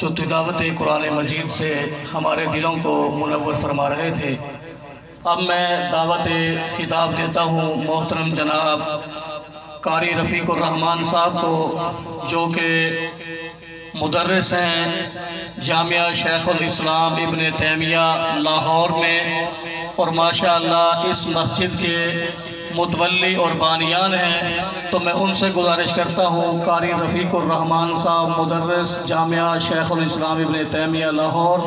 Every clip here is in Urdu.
جو تلاوت قرآن مجید سے ہمارے دلوں کو منور فرما رہے تھے۔ اب میں دعوت خطاب دیتا ہوں محترم جناب قاری رفیق الرحمن صاحب کو، جو کہ مدرس ہیں جامعہ شیخ الاسلام ابن تیمیہ لاہور میں، اور ماشاءاللہ اس مسجد کے متولی اور بانیان ہیں۔ تو میں ان سے گزارش کرتا ہوں قاری رفیق الرحمن صاحب مدرس جامعہ شیخ الاسلام ابن تیمیہ لاہور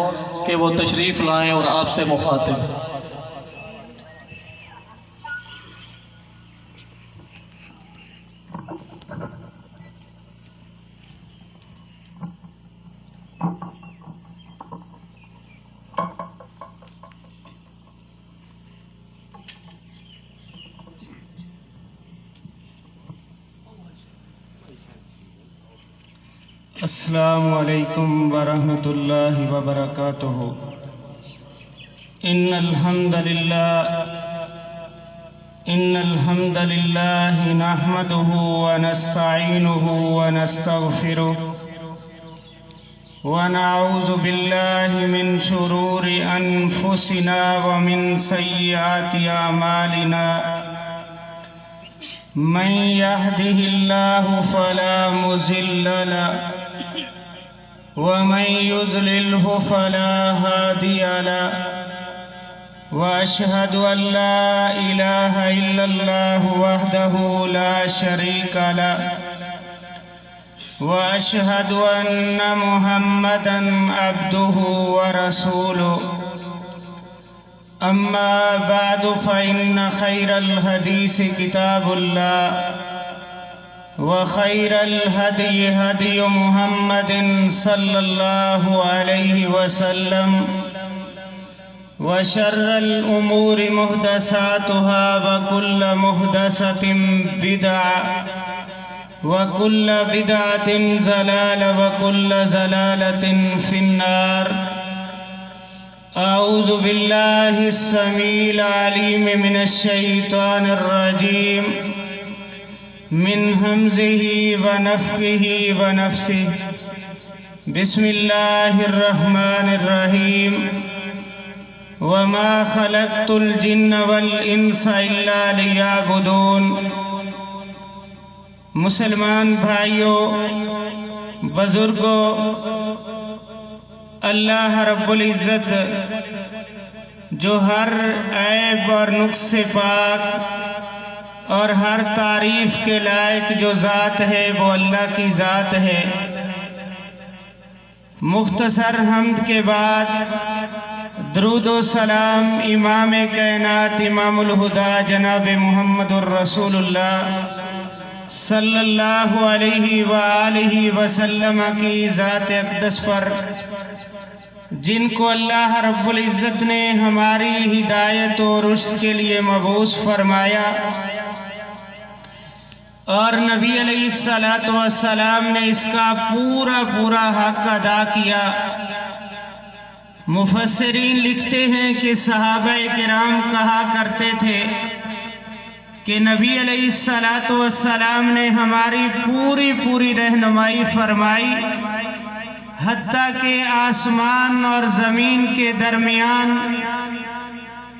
کہ وہ تشریف لائیں اور آپ سے مخاطب۔ السلام علیکم ورحمۃ اللہ وبرکاتہ۔ ان الحمد للہ نحمده ونستعینه ونستغفره ونعوذ باللہ من شرور انفسنا ومن سیئات اعمالنا، من يهده الله فلا مضل له ومن يضلله فلا هادي له، وأشهد أن لا إله إلا الله وحده لا شريك له، وأشهد أن محمدًا عبده ورسوله، أما بعد فإن خير الحديث كتاب الله، وخير الهدي هدي محمد صلى الله عليه وسلم، وشر الأمور محدثاتها وكل محدثة بدعة، وكل بدعة ضلالة، وكل ضلالة في النار۔ أعوذ بالله السميع العليم من الشيطان الرجيم، من همزه ونفخه ونفسه، بسم الله الرحمن الرحيم، وما خلقت الجن والانس الا ليعبدون۔ مسلمان بھائیوں، بزرگوں، اللہ رب العزت جو ہر عیب اور نقص سے پاک اور ہر تعریف کے لائق جو ذات ہے وہ اللہ کی ذات ہے۔ مختصر حمد کے بعد درود و سلام امام کائنات امام الہدیٰ جناب محمد الرسول اللہ صلی اللہ علیہ وآلہ وسلم کی ذات اقدس پر، جن کو اللہ رب العزت نے ہماری ہدایت و رشد کے لیے مبعوث فرمایا، اور نبی علیہ السلام نے اس کا پورا حق ادا کیا۔ مفسرین لکھتے ہیں کہ صحابہ کرام کہا کرتے تھے کہ نبی علیہ السلام نے ہماری پوری رہنمائی فرمائی، حتیٰ کہ آسمان اور زمین کے درمیان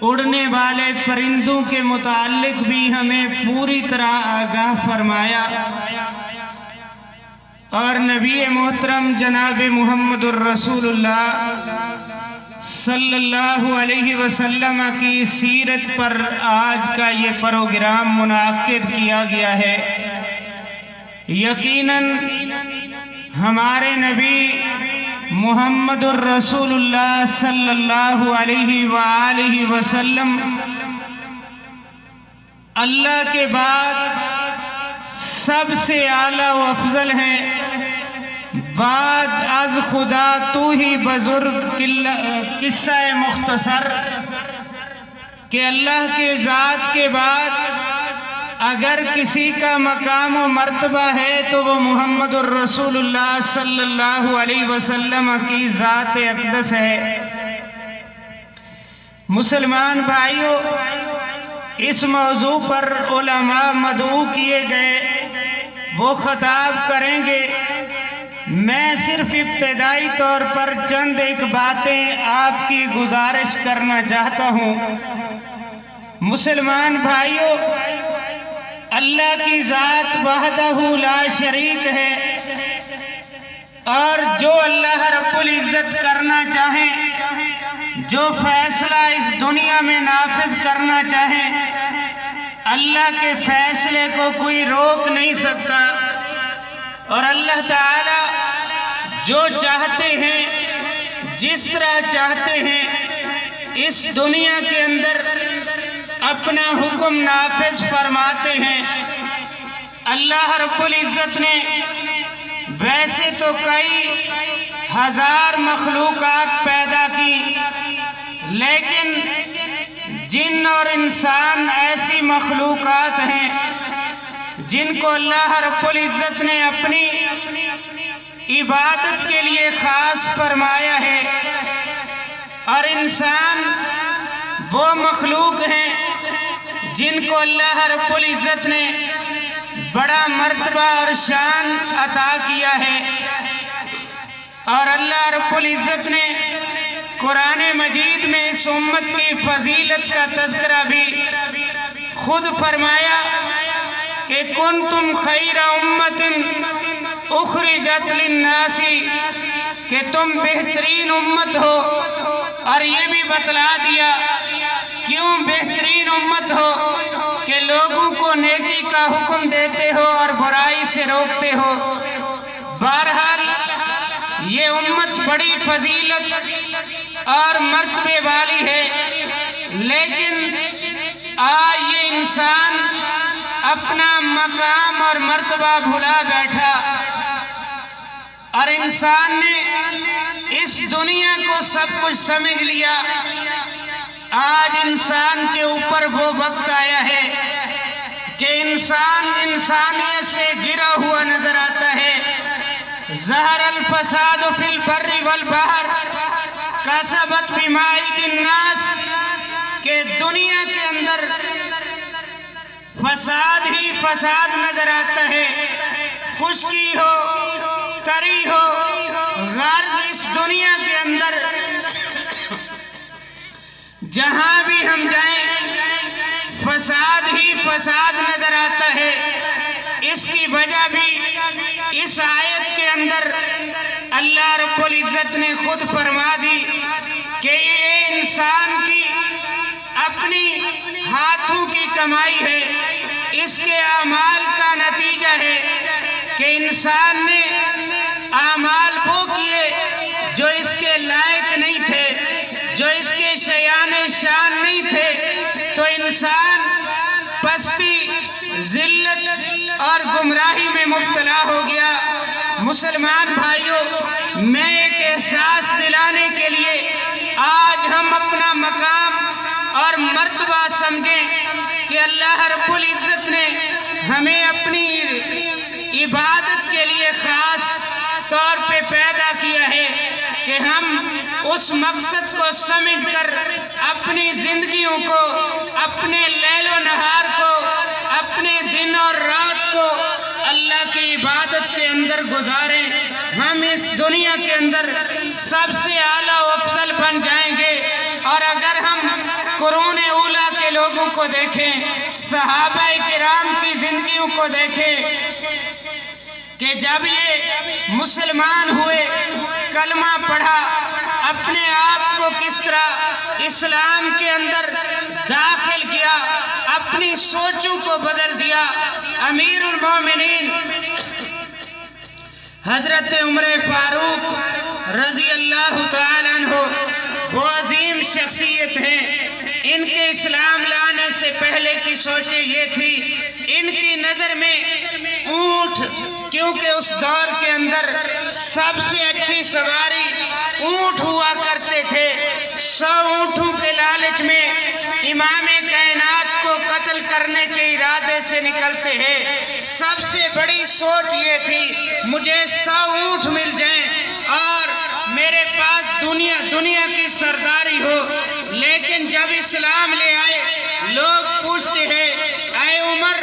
اڑنے والے پرندوں کے متعلق بھی ہمیں پوری طرح آگاہ فرمایا، اور نبی محترم جناب محمد الرسول اللہ صلی اللہ علیہ وسلم کی سیرت پر آج کا یہ پروگرام منعقد کیا گیا ہے۔ یقیناً ہمارے نبی محمد الرسول اللہ صلی اللہ علیہ وآلہ وسلم اللہ کے بعد سب سے اعلیٰ و افضل ہیں۔ بعد از خدا تو ہی بزرگ قصہ مختصر کہ اللہ کے ذات کے بعد اگر کسی کا مقام و مرتبہ ہے تو وہ محمد الرسول اللہ صلی اللہ علیہ وسلم کی ذات اقدس ہے۔ مسلمان بھائیوں، اس موضوع پر علماء مدعو کیے گئے، وہ خطاب کریں گے میں صرف ابتدائی طور پر چند ایک باتیں آپ کی گزارش کرنا چاہتا ہوں۔ مسلمان بھائیوں، اللہ کی ذات وحدہ لا شریک ہے، اور جو اللہ رب العزت کرنا چاہیں، جو فیصلہ اس دنیا میں نافذ کرنا چاہیں، اللہ کے فیصلے کو کوئی روک نہیں سکتا۔ اور اللہ تعالی جو چاہتے ہیں، جس طرح چاہتے ہیں، اس دنیا کے اندر اپنا حکم نافذ فرماتے ہیں۔ اللہ رب العزت نے ویسے تو کئی ہزار مخلوقات پیدا کی، لیکن جن اور انسان ایسی مخلوقات ہیں جن کو اللہ رب العزت نے اپنی عبادت کے لیے خاص فرمایا ہے، اور انسان وہ مخلوق ہیں جن کو اللہ رب العزت نے بڑا مرتبہ اور شان عطا کیا ہے۔ اور اللہ رب العزت نے قرآن مجید میں اس امت کی فضیلت کا تذکرہ بھی خود فرمایا کہ کنتم خیر امت اخرجت للناس، کہ تم بہترین امت ہو، اور یہ بھی بتلا دیا کیوں بہترین امت ہو، کہ لوگوں کو نیکی کا حکم دیتے ہو اور برائی سے روکتے ہو۔ بہرحال یہ امت بڑی فضیلت اور مرتبے والی ہے، لیکن آج یہ انسان اپنا مقام اور مرتبہ بھلا بیٹھا، اور انسان نے اس دنیا کو سب کچھ سمجھ لیا۔ آج انسان کے اوپر وہ وقت آیا ہے کہ انسان انسانیت سے گرا ہوا نظر آتا ہے۔ ظہر الفساد فی البر والبحر کسبت بما ایدی الناس، کہ دنیا کے اندر فساد ہی فساد نظر آتا ہے، خشکی ہو، تری ہو، غرض اس دنیا کے اندر جہاں بھی ہم جائیں فساد ہی فساد نظر آتا ہے۔ اس کی وجہ بھی اس آیت کے اندر اللہ رب العزت نے خود فرما دی کہ یہ انسان کی اپنی ہاتھوں کی کمائی ہے، اس کے اعمال کا نتیجہ ہے کہ انسان نے اعمال وہ کیے جو اس کے لائق نہیں تھے، جو اس کے شیان شان نہیں تھے، تو انسان پستی، ذلت اور گمراہی میں مبتلا ہو گیا۔ مسلمان بھائیوں، میں ایک احساس دلانے کے لیے آج ہم اپنا مقام اور مرتبہ سمجھیں کہ اللہ رب العزت نے ہمیں اپنی عبادت کے لیے خاص طور پہ پیدا کیا ہے کہ ہم اس مقصد کو سمجھ کر اپنی زندگیوں کو، اپنے لیل و نہار کو، اپنے دن اور رات کو اللہ کی عبادت کے اندر گزاریں۔ ہم اس دنیا کے اندر سب سے اعلیٰ و افضل بن جائیں گے۔ اور اگر ہم قرون اولیٰ کے لوگوں کو دیکھیں، صحابہ کرام کی زندگیوں کو دیکھیں کہ جب یہ مسلمان ہوئے، کلمہ پڑھا، اپنے آپ کو کس طرح اسلام کے اندر داخل کیا، اپنی سوچوں کو بدل دیا۔ امیر المومنین حضرت عمر فاروق رضی اللہ تعالیٰ عنہ وہ عظیم شخصیت ہیں۔ ان کے اسلام لانے سے پہلے کی سوچیں یہ تھی، ان کی نظر میں اونٹ، کیونکہ اس دور کے اندر سب سے اچھی سواری اونٹ ہوا کرتے تھے۔ 100 اونٹوں کے لالچ میں امام کائنات کو قتل کرنے کے ارادے سے نکلتے ہیں۔ سب سے بڑی سوچ یہ تھی مجھے 100 اونٹ مل جائیں اور میرے پاس دنیا کی سرداری ہو۔ لیکن جب اسلام لے آئے، لوگ پوچھتے ہیں اے عمر،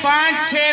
5-6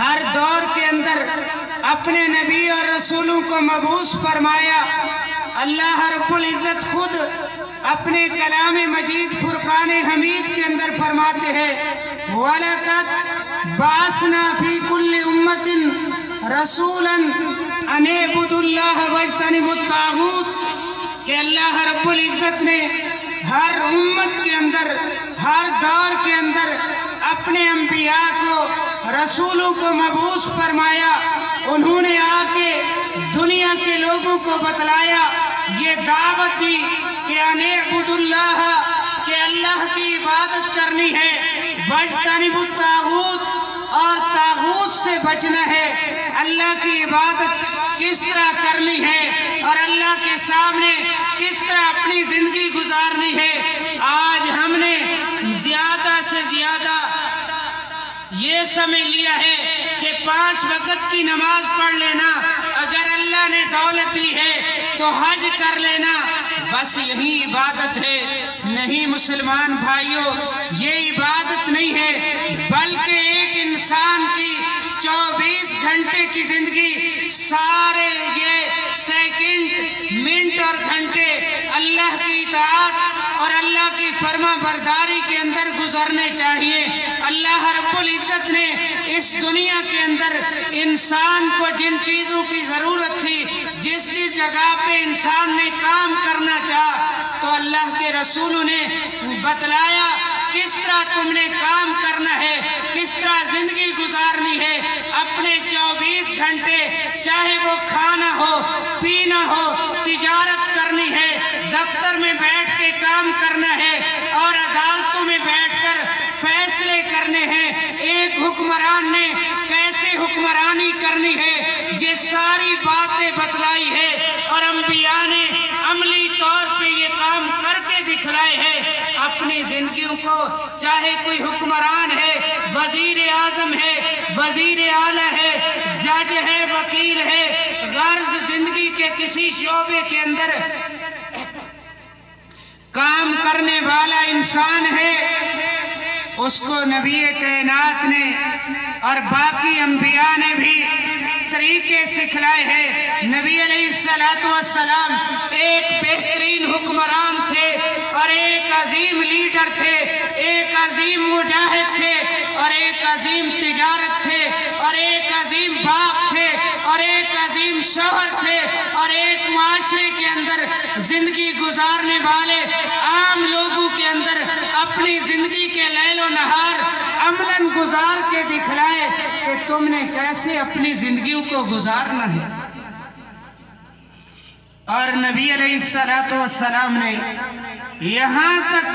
ہر دور کے اندر اپنے نبی اور رسولوں کو مبعوث فرمایا۔ اللہ رب العزت خود اپنے کلام مجید فرقان حمید کے اندر فرماتے ہیں وَلَقَدْ بَعَثْنَا فِي كُلِّ أُمَّةٍ رَسُولًا أَنِ اعْبُدُوا اللَّهَ وَاجْتَنِبُوا الطَّاغُوتَ کہ اللہ رب العزت نے ہر امت کے اندر، ہر دور کے اندر اپنے انبیاء کو، رسولوں کو مبعوث فرمایا۔ انہوں نے آ کے دنیا کے لوگوں کو بتلایا، یہ دعوت دی کہ ان اعبدوا اللہ، کہ اللہ کی عبادت کرنی ہے، واجتنبوا الطاغوت اور طاغوت سے بچنا ہے۔ اللہ کی عبادت کس طرح کرنی ہے اور اللہ کے سامنے کس طرح اپنی زندگی گزارنی ہے۔ آج ہم نے زیادہ سے زیادہ یہ سمجھ لیا ہے کہ 5 وقت کی نماز پڑھ لینا، اگر اللہ نے دولت دی ہے تو حج کر لینا، بس یہی عبادت ہے۔ نہیں مسلمان بھائیوں، یہ عبادت نہیں ہے، بلکہ ایک انسان کی 24 گھنٹے کی زندگی، سارے یہ سیکنڈ، منٹ اور گھنٹے اللہ کی اطاعت اور اللہ کی فرما برداری کے اندر گزرنے چاہیے۔ اللہ رب العزت نے اس دنیا کے اندر انسان کو جن چیزوں کی ضرورت تھی، جس جگہ پہ انسان نے کام کرنا چاہا، تو اللہ کے رسولوں نے بتلایا کس طرح تم نے کام کرنا ہے، کس طرح زندگی گزارنی ہے۔ اپنے 24 گھنٹے، چاہے وہ کھانا ہو، پینا ہو، تجارت کرنی ہے، دفتر میں بیٹھ کے کام کرنا ہے اور عدالتوں میں بیٹھ کر فیصلے کرنے ہیں، ایک حکمران نے کیسے حکمرانی کرنی ہے، یہ ساری باتیں بتلائی ہے اور انبیاء نے عملی طور پہ یہ کام کر کے دکھلائے ہیں اپنی زندگیوں کو۔ چاہے کوئی حکمران ہے، وزیر اعظم ہے، وزیر اعلیٰ ہے، جج ہے، وکیل ہے، غرض زندگی کے کسی شعبے کے اندر کام کرنے والا انسان ہے، اس کو نبی کائنات نے اور باقی انبیاء نے بھی طریقے سکھلائے ہیں۔ نبی علیہ السلام ایک بہترین حکمران تھے اور ایک عظیم لیڈر تھے، ایک عظیم مجاہد تھے اور ایک عظیم تجارت تھے اور ایک عظیم باپ تھے اور ایک عظیم شوہر تھے اور ایک معاشرے کے اندر زندگی گزارنے والے عام لوگوں کے اندر اپنی زندگی کے لیل و نہار عملاً گزار کے دکھلائے کہ تم نے کیسے اپنی زندگیوں کو گزارنا ہے۔ اور نبی علیہ السلام نے یہاں تک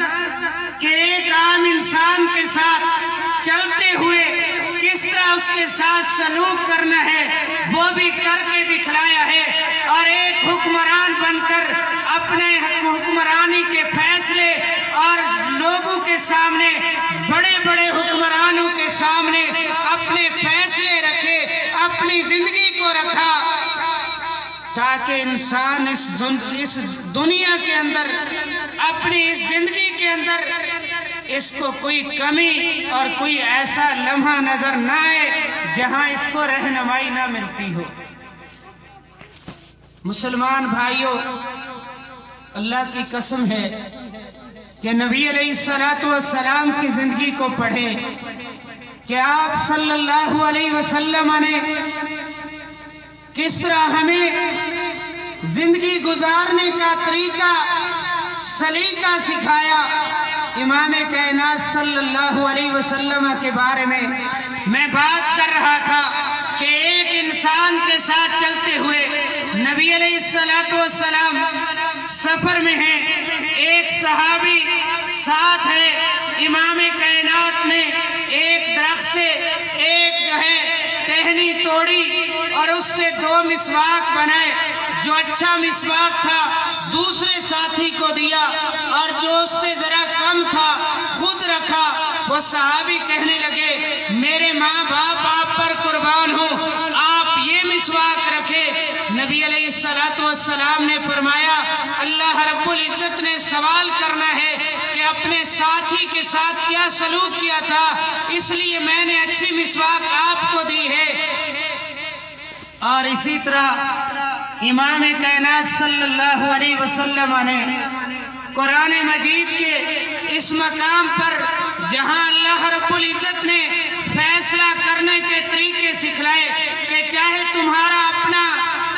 کہ ایک عام انسان کے ساتھ چلتے ہوئے کس طرح اس کے ساتھ سلوک کرنا ہے وہ بھی کر کے دکھلایا ہے، اور ایک حکمران بن کر اپنے حکمرانی کے فیصلے اور لوگوں کے سامنے، بڑے بڑے حکمرانوں کے سامنے اپنے فیصلے رکھے، اپنی زندگی کو رکھا، تاکہ انسان اس دنیا کے اندر، اپنی اس زندگی کے اندر اس کو کوئی کمی اور کوئی ایسا لمحہ نظر نہ آئے جہاں اس کو رہنمائی نہ ملتی ہو۔ مسلمان بھائیوں، اللہ کی قسم ہے کہ نبی علیہ السلام کی زندگی کو پڑھیں کہ آپ صلی اللہ علیہ وسلم نے کس طرح ہمیں زندگی گزارنے کا طریقہ، سلیقہ سکھایا۔ امام کائنات صلی اللہ علیہ وسلم کے بارے میں بات کر رہا تھا کہ ایک انسان کے ساتھ چلتے ہوئے نبی علیہ السلام سفر میں ہیں، ایک صحابی ساتھ ہے، امام کائنات نے ایک درخت سے ایک ٹہنی توڑی اور اس سے 2 مسواک بنائے، جو اچھا مسواک تھا دوسرے ساتھی کو دیا اور جو اس سے ذرا کم تھا خود رکھا۔ وہ صحابی کہنے لگے میرے ماں باپ آپ پر قربان ہوں، آپ یہ مسواک رکھے۔ نبی علیہ السلام نے فرمایا اللہ رب العزت نے سوال کرنا ہے کہ اپنے ساتھی کے ساتھ کیا سلوک کیا تھا، اس لیے میں نے اچھی مسواک آپ کو دی ہے۔ اور اسی طرح امام کائنات صلی اللہ علیہ وسلم نے قرآن مجید کے اس مقام پر جہاں اللہ رب العزت نے فیصلہ کرنے کے طریقے سکھلائے کہ چاہے تمہارا اپنا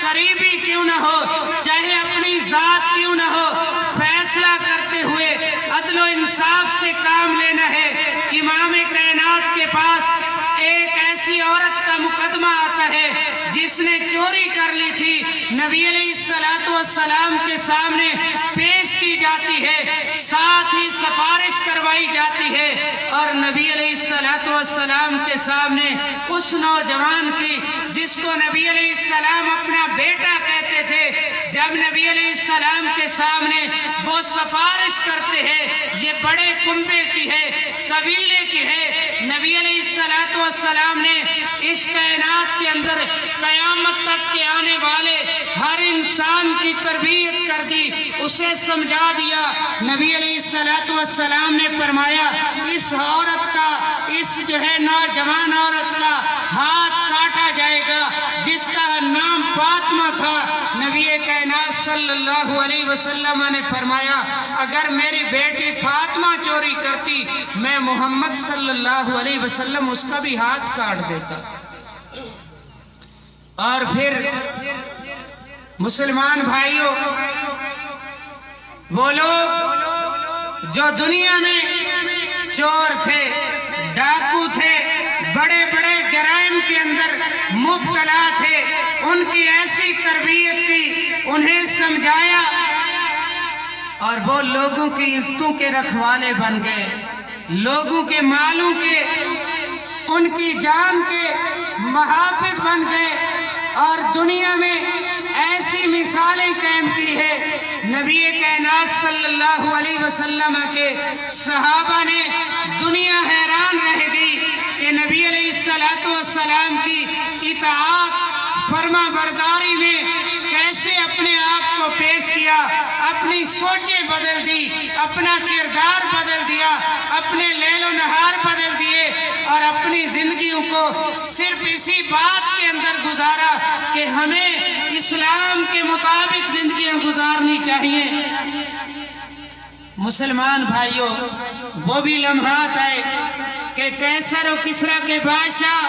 قریبی کیوں نہ ہو، چاہے اپنی ذات کیوں نہ ہو، فیصلہ کرتے ہوئے عدل و انصاف سے کام لینا ہے۔ امام کائنات کے پاس ایک ایسی عورت کا مقدمہ آتا ہے جس نے چوری کر لی تھی، نبی علیہ السلام کے سامنے پیش کی جاتی ہے، ساتھ ہی سفارش کروائی جاتی ہے، اور نبی علیہ السلام کے سامنے اس نوجوان کی جس کو نبی علیہ السلام اپنا بیٹا کہتے تھے، جب نبی علیہ السلام کے سامنے وہ سفارش کرتے ہیں، یہ بڑے کنبے کی ہے، قبیلے کی ہے، نبی علیہ السلام نے اس کائنات کے اندر قیامت تک کے آنے والے ہر انسان کی تربیت کر دی، اسے سمجھا دیا۔ نبی علیہ السلام نے فرمایا اس عورت کا، اس نوجوان عورت کا ہاتھ کاٹا جائے گا جس کا نام فاطمہ تھا۔ نبی کائنات صلی اللہ علیہ وسلم نے فرمایا اگر میری بیٹی فاطمہ چوری کرتی، میں محمد صلی اللہ علیہ وسلم اس کا بھی ہاتھ کاٹ دیتا۔ اور پھر مسلمان بھائیوں، وہ لوگ جو دنیا میں چور تھے، ڈاکو تھے، بڑے بڑے جرائم کے اندر مبتلا تھے، ان کی ایسی تربیت کی، انہیں سمجھایا، اور وہ لوگوں کی عزتوں کے رکھوالے بن گئے، لوگوں کے مالوں کے، ان کی جان کے محافظ بن گئے، اور دنیا میں ایسی مثالیں قائم کی ہے۔ نبی کائنات صلی اللہ علیہ وسلم کے صحابہ نے دنیا حیران رہ گئی کہ نبی علیہ السلام کی اطاعت فرما برداری میں کیسے اپنے آپ کو پیش کیا، اپنی سوچیں بدل دی، اپنا کردار بدل دیا، اپنے لیل و نہار بدل دیے، اور اپنی زندگیوں کو صرف اسی بات کے اندر گزارا کہ ہمیں اسلام کے مطابق زندگیاں گزارنی چاہیے۔ مسلمان بھائیوں، وہ بھی لمحات آئے کہ کیسر و کسریٰ کے بادشاہ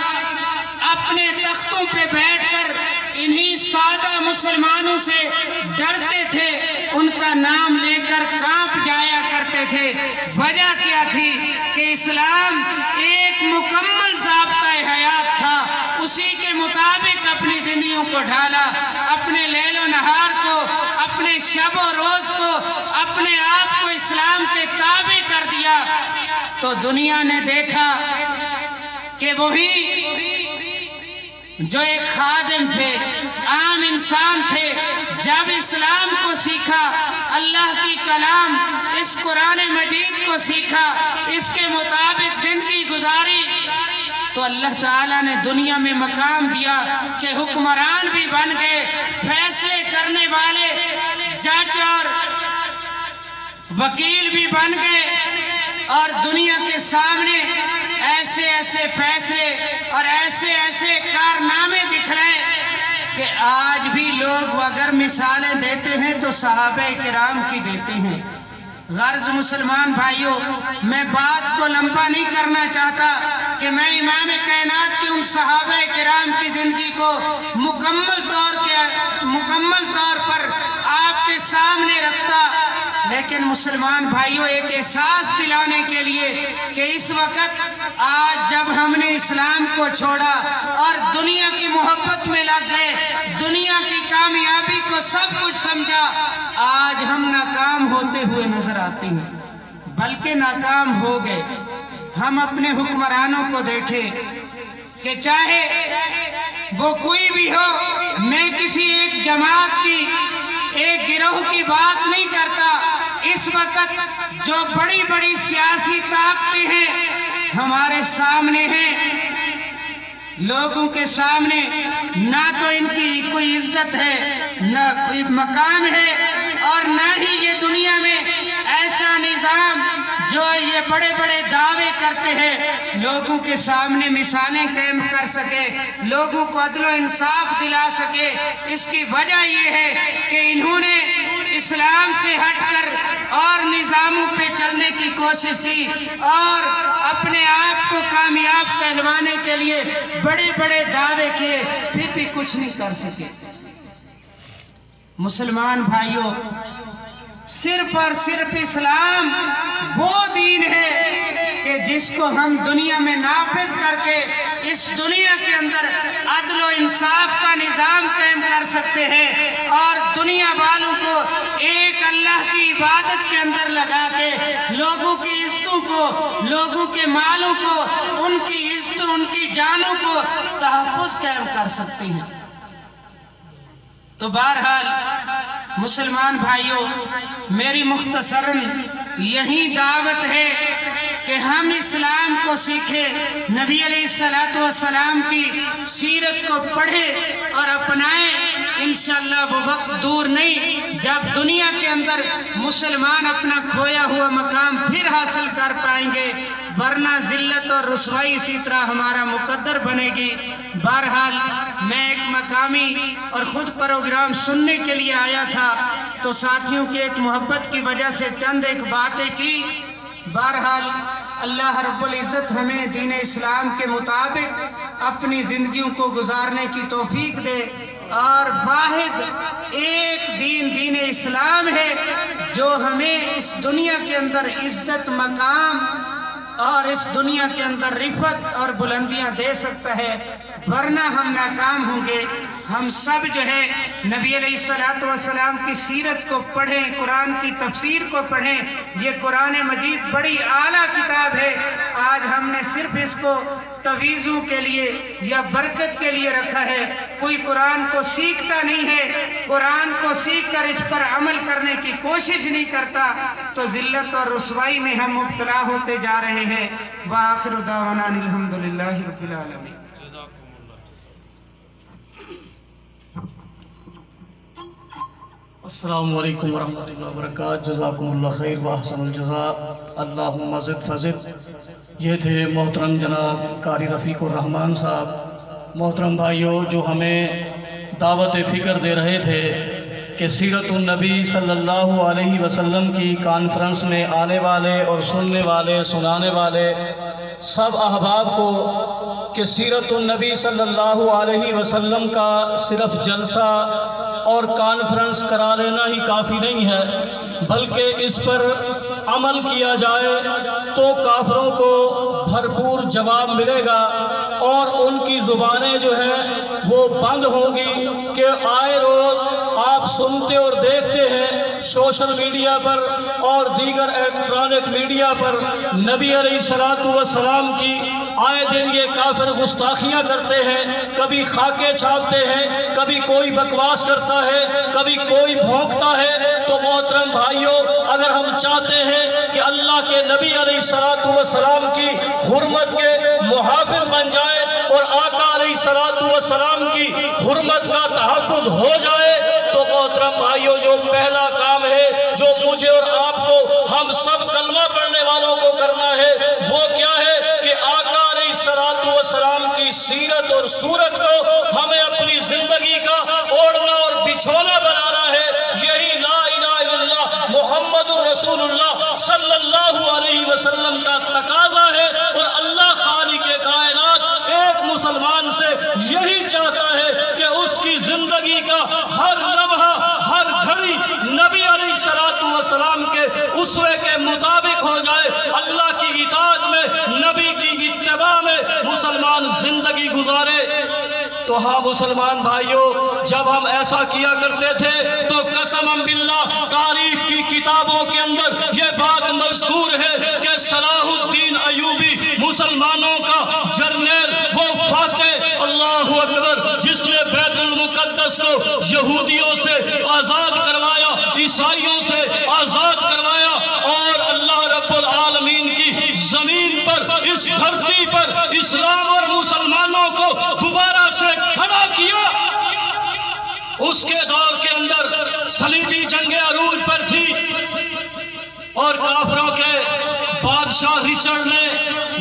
اپنے تختوں پہ بیٹھ کر انہی سادہ مسلمانوں سے ڈرتے تھے، ان کا نام لے کر کانپ جایا کرتے تھے۔ وجہ کیا تھی کہ اسلام ایک مکمل ضابطۂ حیات تھا، اسی کے مطابق اپنی زندگیوں کو ڈھالا، اپنے لیل و نہار کو، اپنے شب و روز کو، اپنے آپ کو اسلام کے تابع کر دیا۔ تو دنیا نے دیکھا کہ وہی جو ایک خادم تھے، عام انسان تھے، جب اسلام کو سیکھا، اللہ کی کلام اس قرآن مجید کو سیکھا، اس کے مطابق زندگی گزاری، تو اللہ تعالیٰ نے دنیا میں مقام دیا کہ حکمران بھی بن گئے، فیصلے کرنے والے جج اور وکیل بھی بن گئے، اور دنیا کے سامنے ایسے ایسے فیصلے اور ایسے ایسے کارنامے دکھلائے کہ آج بھی لوگ اگر مثالیں دیتے ہیں تو صحابہ کرام کی دیتے ہیں۔ غرض مسلمان بھائیوں، میں بات کو لمبا نہیں کرنا چاہتا کہ میں امام کائنات کے ان صحابہ کرام کی زندگی کو مکمل طور پر آپ کے سامنے رکھتا، لیکن مسلمان بھائیوں ایک احساس دلانے کے لیے کہ اس وقت آج جب ہم نے اسلام کو چھوڑا اور دنیا کی محبت میں لگ گئے، دنیا کی کامیابی کو سب کچھ سمجھا، آج ہم ناکام ہوتے ہوئے نظر آتے ہیں، بلکہ ناکام ہو گئے۔ ہم اپنے حکمرانوں کو دیکھیں کہ چاہے وہ کوئی بھی ہو، میں کسی ایک جماعت کی، ایک گروہ کی بات نہیں کرتا، اس وقت جو بڑی بڑی سیاسی طاقتیں ہیں ہمارے سامنے ہیں، لوگوں کے سامنے نہ تو ان کی کوئی عزت ہے، نہ کوئی مقام ہے، اور نہ ہی یہ دنیا میں ایسا نظام جو یہ بڑے بڑے دعوے کرتے ہیں لوگوں کے سامنے مثالیں قائم کر سکے، لوگوں کو عدل و انصاف دلا سکے، اس کی وجہ یہ ہے کہ انہوں نے اسلام سے ہٹ کر اور نظاموں پہ چلنے کی کوشش کی اور اپنے آپ کو کامیاب کہلوانے کے لیے بڑے بڑے دعوے کیے، پھر بھی کچھ نہیں کر سکے۔ مسلمان بھائیوں، صرف اور صرف اسلام وہ دین ہے کہ جس کو ہم دنیا میں نافذ کر کے اس دنیا کے اندر عدل و انصاف کا نظام قائم کر سکتے ہیں اور دنیا والوں کو ایک اللہ کی عبادت کے اندر لگا کے لوگوں کی عزتوں کو، لوگوں کے مالوں کو، ان کی عزتوں، ان کی جانوں کو تحفظ قائم کر سکتے ہیں۔ تو بہرحال مسلمان بھائیوں، میری مختصراً یہی دعوت ہے کہ ہم اسلام کو سیکھیں، نبی علیہ السلام کی سیرت کو پڑھیں اور اپنائیں۔ انشاءاللہ وہ وقت دور نہیں جب دنیا کے اندر مسلمان اپنا کھویا ہوا مقام پھر حاصل کر پائیں گے، ورنہ ذلت اور رسوائی اسی طرح ہمارا مقدر بنے گی۔ بہرحال میں ایک مقامی اور خود پروگرام سننے کے لیے آیا تھا تو ساتھیوں کی ایک محبت کی وجہ سے چند ایک باتیں کی۔ بہرحال اللہ رب العزت ہمیں دین اسلام کے مطابق اپنی زندگیوں کو گزارنے کی توفیق دے، اور واحد ایک دین اسلام ہے جو ہمیں اس دنیا کے اندر عزت، مقام اور اس دنیا کے اندر رفعت اور بلندیاں دے سکتا ہے، ورنہ ہم ناکام ہوں گے۔ ہم سب جو ہے نبی علیہ السلام کی سیرت کو پڑھیں، قرآن کی تفسیر کو پڑھیں۔ یہ قرآن مجید بڑی اعلیٰ کتاب ہے، آج ہم نے صرف اس کو تویزوں کے لیے یا برکت کے لیے رکھا ہے، کوئی قرآن کو سیکھتا نہیں ہے، قرآن کو سیکھ کر اس پر عمل کرنے کی کوشش نہیں کرتا، تو ذلت اور رسوائی میں ہم مبتلا ہوتے جا رہے ہیں۔ وآخر دعوانا الحمدللہ رب العالمین۔ السلام علیکم ورحمۃ اللہ وبرکاتہ۔ جزاکم اللہ خیر واحسن الجزاء، اللہم زد فزد۔ یہ تھے محترم جناب قاری رفیق الرحمان صاحب۔ محترم بھائیوں، جو ہمیں دعوت فکر دے رہے تھے کہ سیرت النبی صلی اللہ علیہ وسلم کی کانفرنس میں آنے والے اور سننے والے، سنانے والے سب احباب کو کہ سیرت النبی صلی اللہ علیہ وسلم کا صرف جلسہ اور کانفرنس کرا لینا ہی کافی نہیں ہے، بلکہ اس پر عمل کیا جائے تو کافروں کو بھرپور جواب ملے گا اور ان کی زبانیں جو ہیں وہ بند ہوں گی کہ آئے روز آپ سنتے اور دیکھتے ہیں سوشل میڈیا پر اور دیگر الیکٹرانک میڈیا پر نبی علیہ السلام کی آئے دن یہ کافر گستاخیاں کرتے ہیں، کبھی خاکے چھاپتے ہیں، کبھی کوئی بکواس کرتا ہے، کبھی کوئی بھونکتا ہے۔ تو محترم بھائیوں، اگر ہم چاہتے ہیں کہ اللہ کے نبی علیہ السلام کی حرمت کے محافظ بن جائے اور آقا علیہ السلام کی حرمت کا تحفظ ہو جائے، تو محترم بھائیوں جو پہلا کام ہے جو مجھے اور آپ کو، ہم سب کلمہ پڑھنے والوں کو کرنا ہے، وہ کیا ہے کہ آقا علیہ السلام کی سیرت اور صورت کو ہمیں اپنی زندگی کا اوڑھنا اور بچھونا بنانا ہے۔ یہی لا الہ الا اللہ محمد الرسول اللہ صلی اللہ علیہ وسلم کا تقاضا ہے، اور اللہ خالق کائنات ایک مسلمان سے یہی چاہتا ہے کہ اس کی زندگی کا ہر لمحہ، ہر گھڑی نبی علیہ السلام کے اسوے کے مطابق ہو جائے، اللہ کی اطاعت میں، نبی کی اتباع میں مسلمان زندگی گزارے۔ تو ہاں مسلمان بھائیوں، جب ہم ایسا کیا کرتے تھے تو قسم باللہ تاریخ کی کتابوں کے اندر یہ بات مذکور ہے کہ صلاح الدین ایوبی مسلمانوں کا جرنیل، وہ فاتح، اللہ اکبر، جس نے بیت المقدس کو یہودیوں سے آزاد کروایا، عیسائیوں سے آزاد کروایا، اور اللہ رب العالمین کی زمین پر، اس دھرتی پر اسلام اور مسلمانوں کو دوبارہ سے کھڑا کیا۔ اس کے دور کے اندر صلیبی جنگ عروج پر تھی اور کافروں کے بادشاہ رچرڈ نے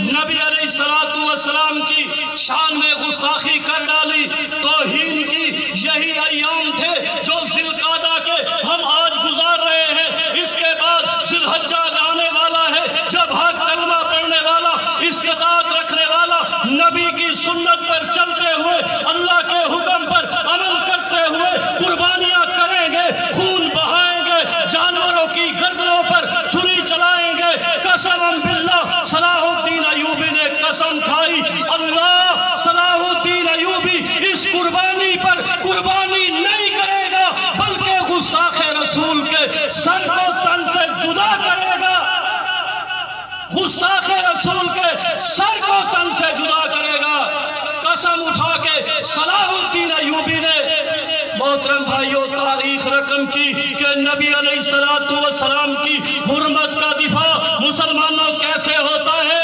نبی علیہ السلام کی شان میں گستاخی کر ڈالی، توہین کی۔ یہی ایام تھے جو ذی القعدہ کے ہم آج گزار رہے ہیں۔ اس کے بعد ذی الحجہ آنے والا ہے، جب ہر کلمہ پڑھنے والا، استطاعت رکھنے والا، نبی کی سنت پر چلتے ہوئے، اللہ کے حکم پر عمل کرتے ہوئے قربانیاں کریں گے، خون بہائیں گے، جانوروں کی گردنوں پر چھری چلائیں گے۔ قسم باللہ صلاح الدین ایوبی نے قسم کھائی، اللہ صلاح الدین ایوبی اس قربانی پر قربانی نہیں کرے گا، بلکہ گستاخ رسول کے سر کو تن سے جدا کرے گا۔ گستاخ رسول کے سر کو تن سے جدا کرے گا۔ قسم اٹھا کے صلاح الدین ایوبی نے، محترم بھائیوں، تاریخ رقم کی کہ نبی علیہ السلام کی حرمت کا دفاع مسلمانوں کیسے ہوتا ہے؟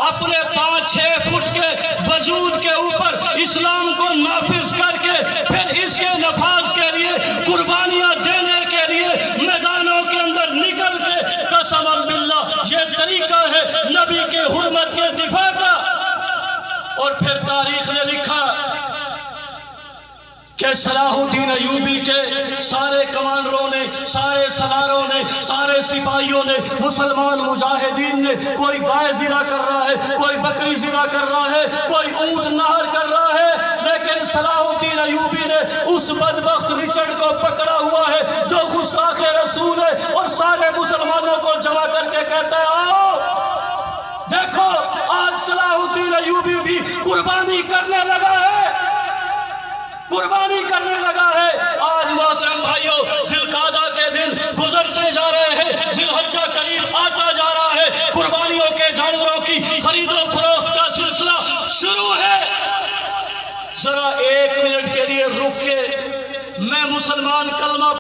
اپنے 5-6 فٹ کے وجود کے اوپر اسلام کو نافذ کر کے پھر اس کے نفاذ کے لیے، قربانیاں دینے کے لیے میدانوں کے اندر نکل کے، قسم باللہ یہ طریقہ ہے نبی کے حرمت کے دفاع کا۔ اور پھر تاریخ نے لکھا کہ صلاح الدین ایوبی کے سارے کمانڈروں نے، سارے سالاروں نے، سارے سپاہیوں نے، مسلمان مجاہدین نے، کوئی گائے ذبح کر رہا ہے، کوئی بکری ذبح کر رہا ہے، کوئی اونٹ نہر کر رہا ہے، لیکن صلاح الدین ایوبی نے اس بدبخت رچرڈ کو پکڑا ہوا ہے جو گستاخ رسول ہے، اور سارے مسلمانوں کو جمع کر کے کہتا ہے، آؤ دیکھو آج صلاح الدین ایوبی بھی قربانی کرنے لگا ہے، قربانی کرنے لگا ہے۔ آج محترم بھائیوں، ذی القعدہ کے